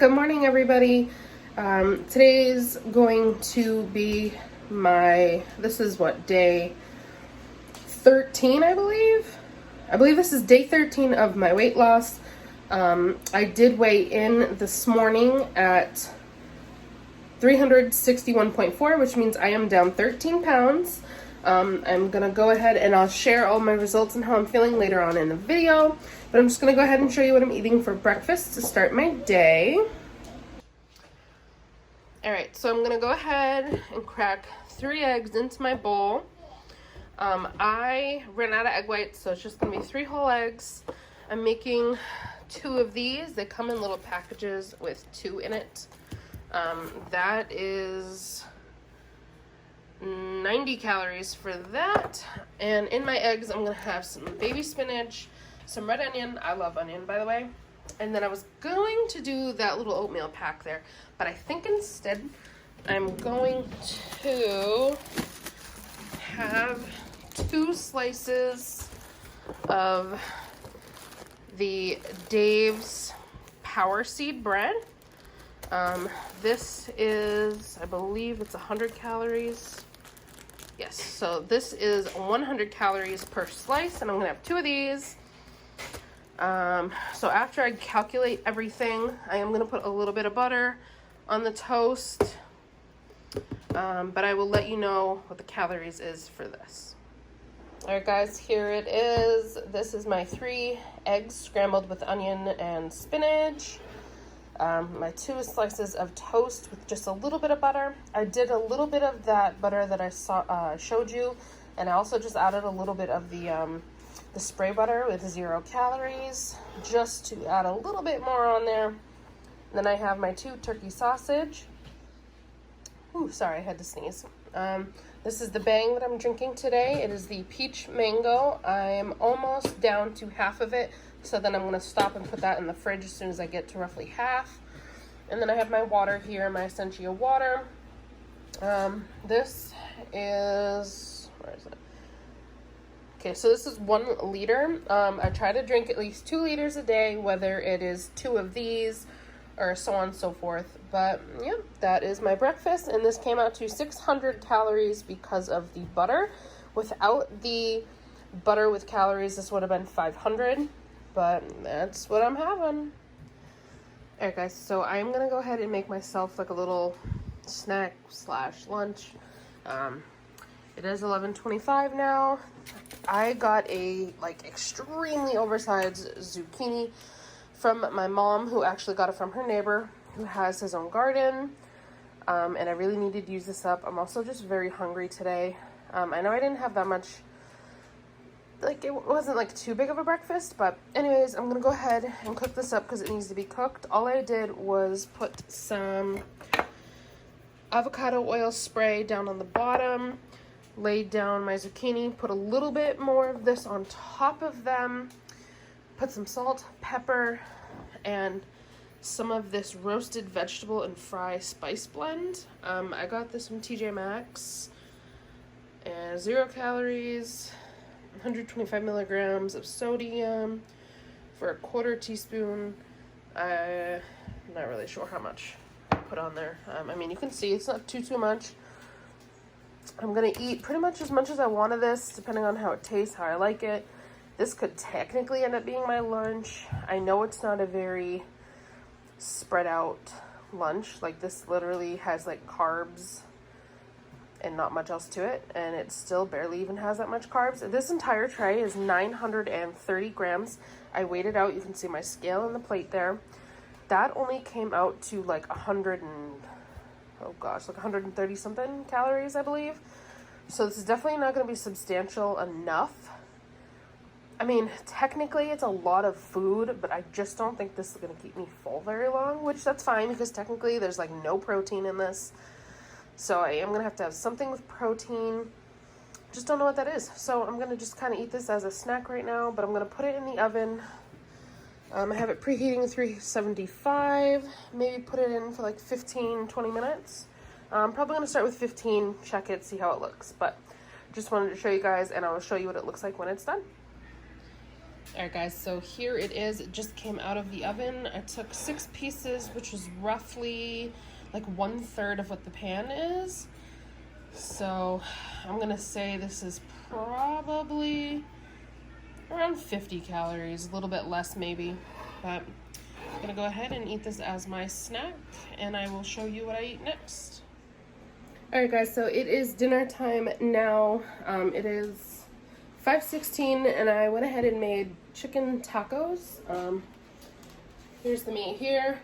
Good morning, everybody. Today's going to be this is what, day 13, I believe? I believe this is day 13 of my weight loss. I did weigh in this morning at 361.4, which means I am down 13 pounds. I'm gonna go ahead and I'll share all my results and how I'm feeling later on in the video, but I'm just gonna go ahead and show you what I'm eating for breakfast to start my day. Alright, so I'm gonna go ahead and crack 3 eggs into my bowl. I ran out of egg whites, so it's just gonna be 3 whole eggs. I'm making 2 of these. They come in little packages with 2 in it. That is 90 calories for that. And in my eggs, I'm gonna have some baby spinach, some red onion. I love onion, by the way. And then I was going to do that little oatmeal pack there, but I think instead I'm going to have 2 slices of the Dave's Power Seed bread. This is, I believe it's 100 calories. Yes, so this is 100 calories per slice, and I'm gonna have 2 of these. So after I calculate everything, I am gonna put a little bit of butter on the toast, but I will let you know what the calories is for this. All right, guys, here it is. This is my 3 eggs scrambled with onion and spinach. My 2 slices of toast with just a little bit of butter. I did a little bit of that butter that I showed you, and I also just added a little bit of the spray butter with 0 calories, just to add a little bit more on there. And then I have my 2 turkey sausage. Ooh, sorry, I had to sneeze. This is the Bang that I'm drinking today. It is the peach mango. I am almost down to half of it, so then I'm going to stop and put that in the fridge as soon as I get to roughly half. And then I have my water here, my Essentia water. This is, where is it? Okay, so this is 1 liter. I try to drink at least 2 liters a day, whether it is 2 of these or so on and so forth. But yeah, that is my breakfast, and this came out to 600 calories because of the butter. Without the butter with calories, this would have been 500, but that's what I'm having. Alright guys, so I'm gonna go ahead and make myself like a little snack / lunch. It is 11:25 now. I got a extremely oversized zucchini from my mom, who actually got it from her neighbor who has his own garden. And I really needed to use this up. I'm also just very hungry today. I know I didn't have that much, it wasn't too big of a breakfast, but anyways, I'm gonna go ahead and cook this up because it needs to be cooked. All I did was put some avocado oil spray down on the bottom, laid down my zucchini, put a little bit more of this on top of them, put some salt, pepper, and some of this roasted vegetable and fry spice blend. I got this from TJ Maxx, and 0 calories, 125 milligrams of sodium for a 1/4 teaspoon. I'm not really sure how much I put on there. I mean, you can see it's not too much. I'm gonna eat pretty much as I want of this, depending on how it tastes, how I like it. This could technically end up being my lunch. I know it's not a very spread out lunch. This literally has carbs and not much else to it, and it still barely even has that much carbs. This entire tray is 930 grams. I weighed it out. You can see my scale on the plate there. That only came out to 130 something calories, I believe. So this is definitely not going to be substantial enough. I mean, technically it's a lot of food, but I just don't think this is going to keep me full very long, which that's fine because technically there's no protein in this. So I am going to have something with protein. Just don't know what that is. So I'm going to just kind of eat this as a snack right now, but I'm going to put it in the oven. I have it preheating 375, maybe put it in for 15-20 minutes. I'm probably going to start with 15, check it, see how it looks. But just wanted to show you guys, and I will show you what it looks like when it's done. All right, guys, so here it is. It just came out of the oven. I took 6 pieces, which was roughly like 1/3 of what the pan is. So I'm gonna say this is probably around 50 calories, a little bit less maybe, but I'm gonna go ahead and eat this as my snack, and I will show you what I eat next. All right, guys, so it is dinner time now. It is 5:16, and I went ahead and made chicken tacos. Here's the meat here.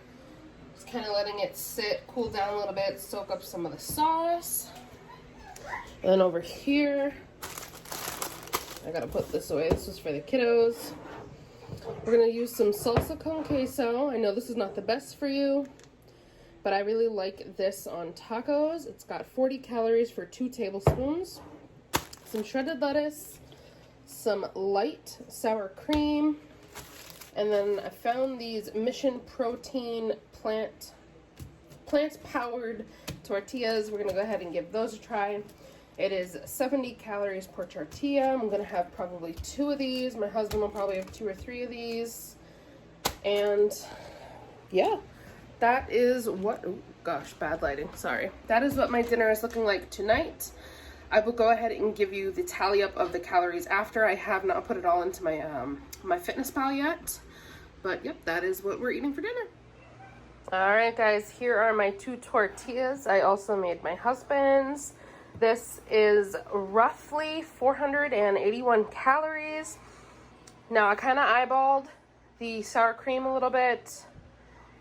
Just kind of letting it sit, cool down a little bit, soak up some of the sauce. And then over here, I gotta put this away. This was for the kiddos. We're gonna use some salsa con queso. I know this is not the best for you, but I really like this on tacos. It's got 40 calories for 2 tablespoons. Some shredded lettuce, some light sour cream, and then I found these Mission Protein plant-powered tortillas. We're gonna go ahead and give those a try. It is 70 calories per tortilla. I'm gonna have probably 2 of these. My husband will probably have 2 or 3 of these. And yeah, that is what, oh gosh, bad lighting, sorry. That is what my dinner is looking like tonight. I will go ahead and give you the tally up of the calories after. I have not put it all into my my FitnessPal yet. But yep, that is what we're eating for dinner. All right, guys, here are my 2 tortillas. I also made my husband's. This is roughly 481 calories. Now, I kind of eyeballed the sour cream a little bit.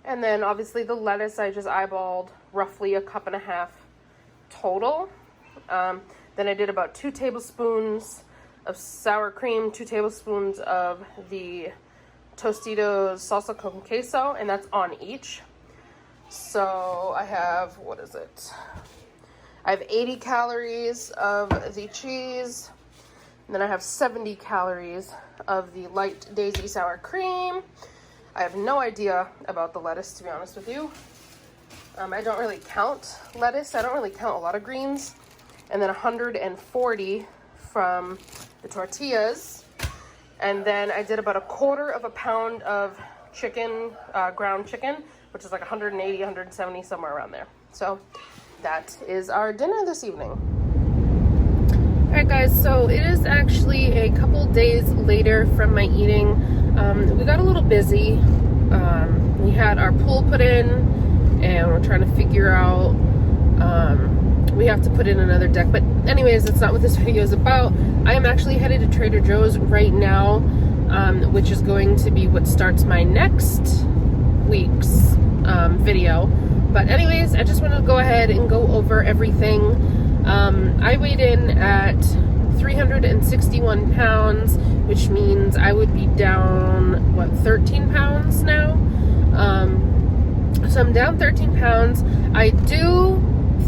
And then, obviously, the lettuce, I just eyeballed roughly 1.5 cups total. Then I did about 2 tablespoons of sour cream, 2 tablespoons of the Tostitos salsa con queso, and that's on each. So I have, what is it? I have 80 calories of the cheese, and then I have 70 calories of the light daisy sour cream. I have no idea about the lettuce, to be honest with you. I don't really count lettuce. I don't really count a lot of greens. And then 140 from the tortillas. And then I did about 1/4 pound of chicken, ground chicken, which is like 180, 170, somewhere around there. So that is our dinner this evening. All right, guys, so it is actually a couple days later from my eating. We got a little busy. We had our pool put in, and we're trying to figure out, we have to put in another deck. But anyways, that's not what this video is about. I am actually headed to Trader Joe's right now, which is going to be what starts my next week's video. But anyways, I just wanted to go ahead and go over everything. I weighed in at 361 pounds, which means I would be down, what, 13 pounds now? So I'm down 13 pounds. I do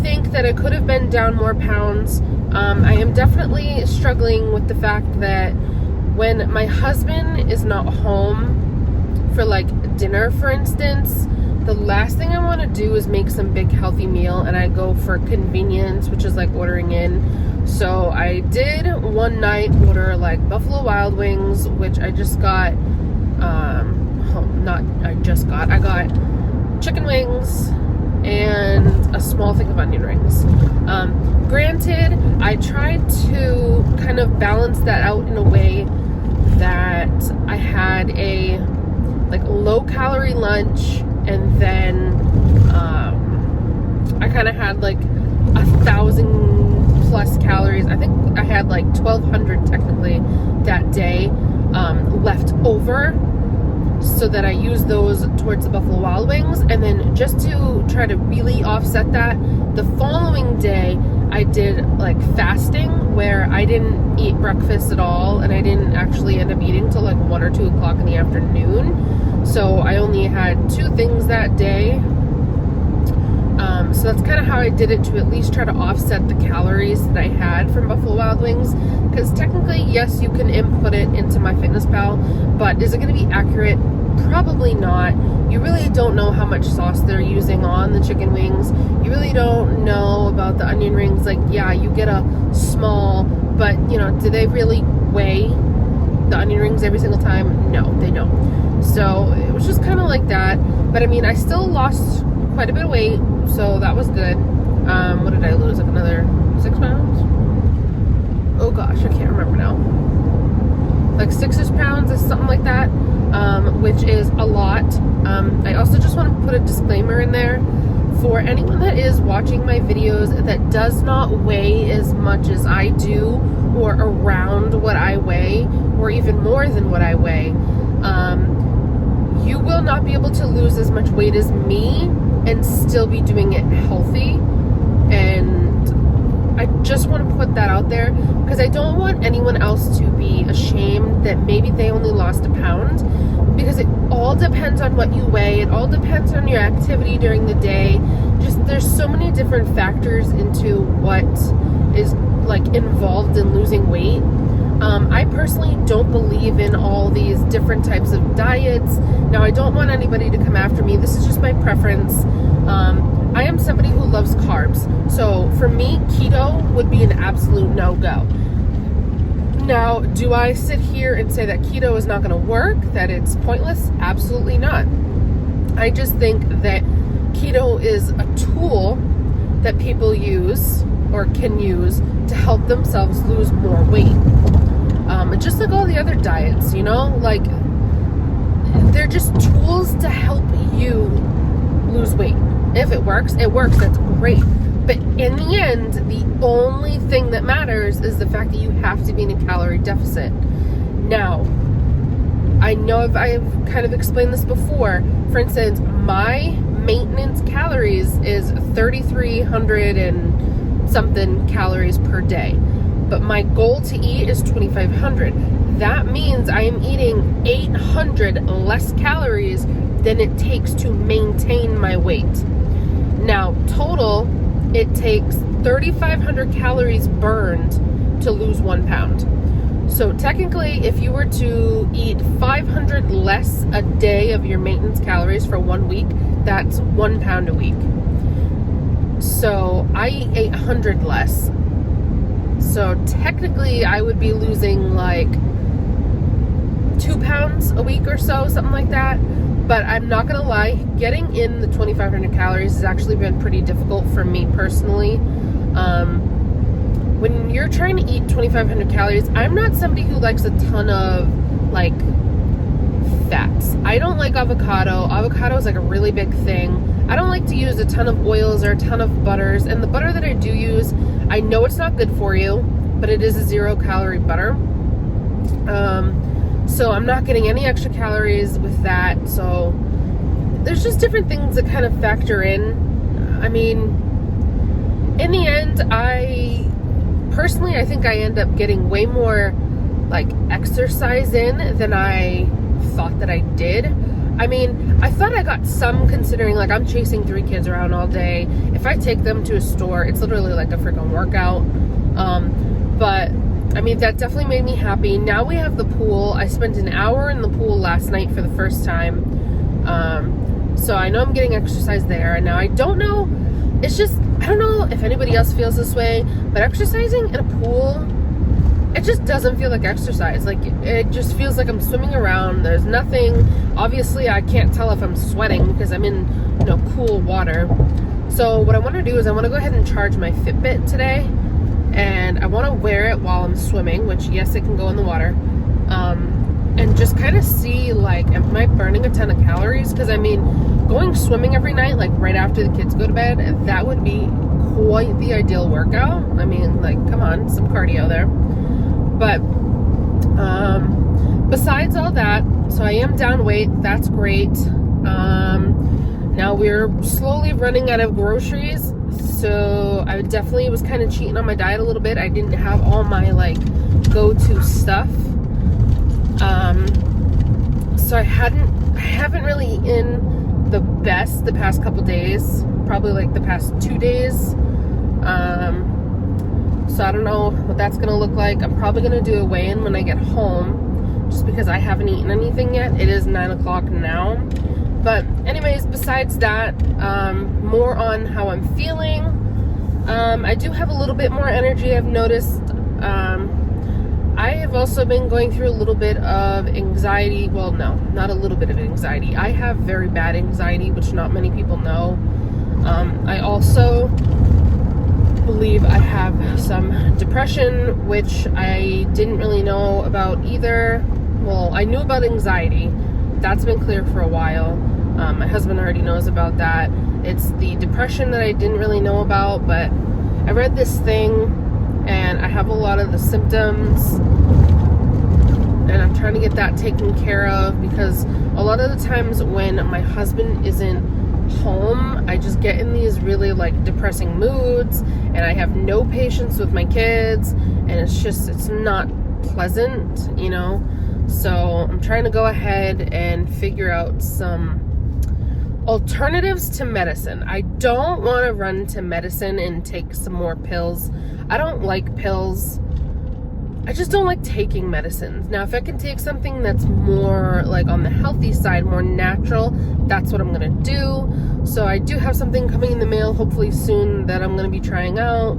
think that I could have been down more pounds. I am definitely struggling with the fact that when my husband is not home for like dinner, for instance, the last thing I want to do is make some big healthy meal, and I go for convenience, which is like ordering in. So I did one night order like Buffalo Wild Wings, which I just got, I got chicken wings and a small thing of onion rings. Granted, I tried to kind of balance that out in a way that I had a like low calorie lunch, and then I kind of had like 1,000+ calories. I think I had like 1,200 technically that day left over, so that I used those towards the Buffalo Wild Wings. And then just to try to really offset that, the following day I did like fasting, where I didn't eat breakfast at all, and I didn't actually end up eating till like 1 or 2 o'clock in the afternoon. So I only had 2 things that day. So that's kind of how I did it, to at least try to offset the calories that I had from Buffalo Wild Wings. Because technically, yes, you can input it into my FitnessPal, but is it going to be accurate? Probably not. You really don't know how much sauce they're using on the chicken wings. You really don't know about the onion rings. Like, yeah, you get a small, but, you know, do they really weigh the onion rings every single time? No, they don't. So it was just kind of like that. But I mean, I still lost quite a bit of weight, so that was good. What did I lose? Like another 6 pounds? Oh gosh, I can't remember now. Like 6-ish pounds, is something like that, which is a lot. I also just want to put a disclaimer in there for anyone that is watching my videos that does not weigh as much as I do, or around what I weigh, or even more than what I weigh. You will not be able to lose as much weight as me and still be doing it healthy. And I just want to put that out there because I don't want anyone else to be ashamed that maybe they only lost a pound, because it all depends on what you weigh. It all depends on your activity during the day. Just there's so many different factors into what is like involved in losing weight. I personally don't believe in all these different types of diets. Now, I don't want anybody to come after me. This is just my preference. I am somebody who loves carbs. So for me, keto would be an absolute no-go. Now, do I sit here and say that keto is not going to work, that it's pointless? Absolutely not. I just think that keto is a tool that people use or can use to help themselves lose more weight. Just like all the other diets, you know, like they're just tools to help you lose weight. If it works, that's great. But in the end, the only thing that matters is the fact that you have to be in a calorie deficit. Now, I know I've kind of explained this before. For instance, my maintenance calories is 3,300 and something calories per day. But my goal to eat is 2,500. That means I am eating 800 less calories than it takes to maintain my weight. Now, total, it takes 3,500 calories burned to lose 1 pound. So technically, if you were to eat 500 less a day of your maintenance calories for 1 week, that's 1 pound a week. So I eat 800 less. So technically, I would be losing like 2 pounds a week or so, something like that. But I'm not gonna lie, getting in the 2,500 calories has actually been pretty difficult for me personally. When you're trying to eat 2,500 calories, I'm not somebody who likes a ton of like fats. I don't like avocado. Avocado is like a really big thing. I don't like to use a ton of oils or a ton of butters. And the butter that I do use, I know it's not good for you, but it is a 0-calorie butter. So I'm not getting any extra calories with that. So there's just different things that kind of factor in. I mean, in the end, I think I end up getting way more like exercise in than I thought that I did. I mean, I thought I got some, considering like I'm chasing 3 kids around all day. If I take them to a store, it's literally like a freaking workout. But I mean, that definitely made me happy. Now we have the pool. I spent an hour in the pool last night for the first time. So I know I'm getting exercise there. And now I don't know. It's just, I don't know if anybody else feels this way, but exercising in a pool, it just doesn't feel like exercise. Like, it just feels like I'm swimming around. There's nothing. Obviously, I can't tell if I'm sweating because I'm in, you know, cool water. So what I want to do is I want to go ahead and charge my Fitbit today. And I want to wear it while I'm swimming, which, yes, it can go in the water. And just kind of see, like, am I burning a ton of calories? Because, I mean, going swimming every night, like, right after the kids go to bed, that would be quite the ideal workout. I mean, like, come on, some cardio there. But besides all that, so I am down weight. That's great. Now we're slowly running out of groceries. So I definitely was kind of cheating on my diet a little bit. I didn't have all my like go-to stuff. So I haven't really eaten the best the past couple days, probably like the past 2 days. So I don't know what that's gonna look like. I'm probably gonna do a weigh-in when I get home, just because I haven't eaten anything yet. It is 9 o'clock now. But anyways, besides that, more on how I'm feeling. I do have a little bit more energy, I've noticed. I have also been going through a little bit of anxiety. Well, no, not a little bit of anxiety. I have very bad anxiety, which not many people know. I also believe I have some depression, which I didn't really know about either. Well, I knew about anxiety. That's been clear for a while. My husband already knows about that. It's the depression that I didn't really know about, but I read this thing and I have a lot of the symptoms, and I'm trying to get that taken care of, because a lot of the times when my husband isn't home, I just get in these really like depressing moods, and I have no patience with my kids, and it's not pleasant, you know. So I'm trying to go ahead and figure out some alternatives to medicine. I don't want to run to medicine and take some more pills. I don't like pills. I just don't like taking medicines. Now, if I can take something that's more like on the healthy side, more natural, that's what I'm going to do. So I do have something coming in the mail, hopefully soon, that I'm going to be trying out.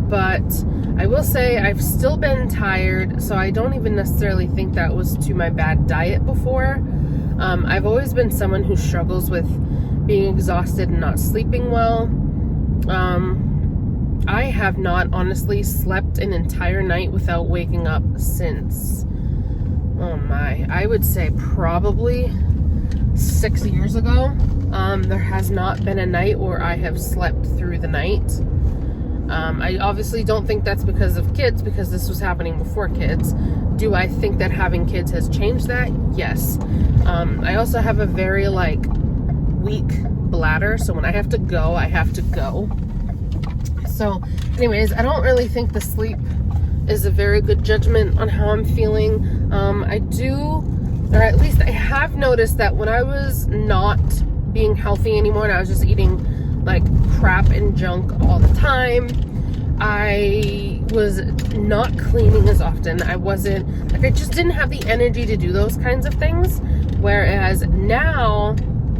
But I will say I've still been tired, so I don't even necessarily think that was to my bad diet before. I've always been someone who struggles with being exhausted and not sleeping well. I have not honestly slept an entire night without waking up since, I would say probably 6 years ago. There has not been a night where I have slept through the night. I obviously don't think that's because of kids, because this was happening before kids. Do I think that having kids has changed that? Yes. I also have a very weak bladder, so when I have to go, I have to go. So anyways, I don't really think the sleep is a very good judgment on how I'm feeling. I do, or at least I have noticed that when I was not being healthy anymore and I was just eating like crap and junk all the time, I was not cleaning as often. I just didn't have the energy to do those kinds of things. Whereas now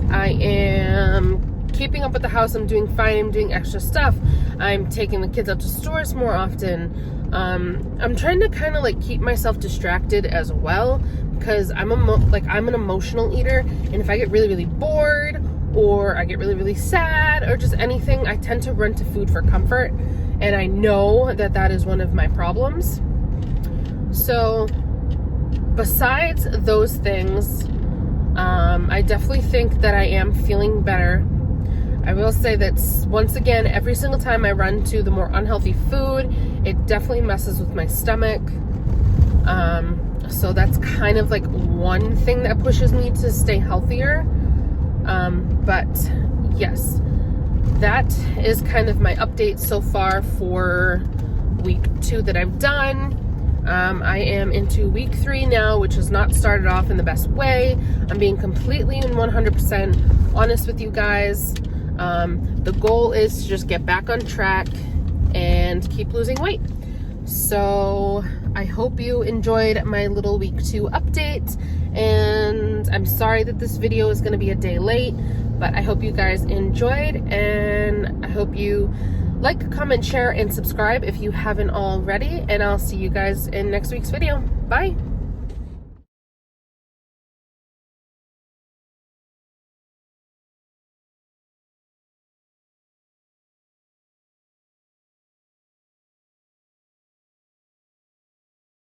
I am keeping up with the house. I'm doing fine. I'm doing extra stuff. I'm taking the kids out to stores more often. I'm trying to kind of keep myself distracted as well, because I'm an emotional eater, and if I get really, really bored, or I get really, really sad, or just anything, I tend to run to food for comfort, and I know that that is one of my problems. So besides those things, I definitely think that I am feeling better. I will say that once again, every single time I run to the more unhealthy food, it definitely messes with my stomach. So that's kind of one thing that pushes me to stay healthier. But yes, that is kind of my update so far for week 2 that I've done. I am into week 3 now, which has not started off in the best way. I'm being completely and 100% honest with you guys. The goal is to just get back on track and keep losing weight. So I hope you enjoyed my little week 2 update, and I'm sorry that this video is going to be a day late, but I hope you guys enjoyed, and I hope you like, comment, share, and subscribe if you haven't already, and I'll see you guys in next week's video. Bye!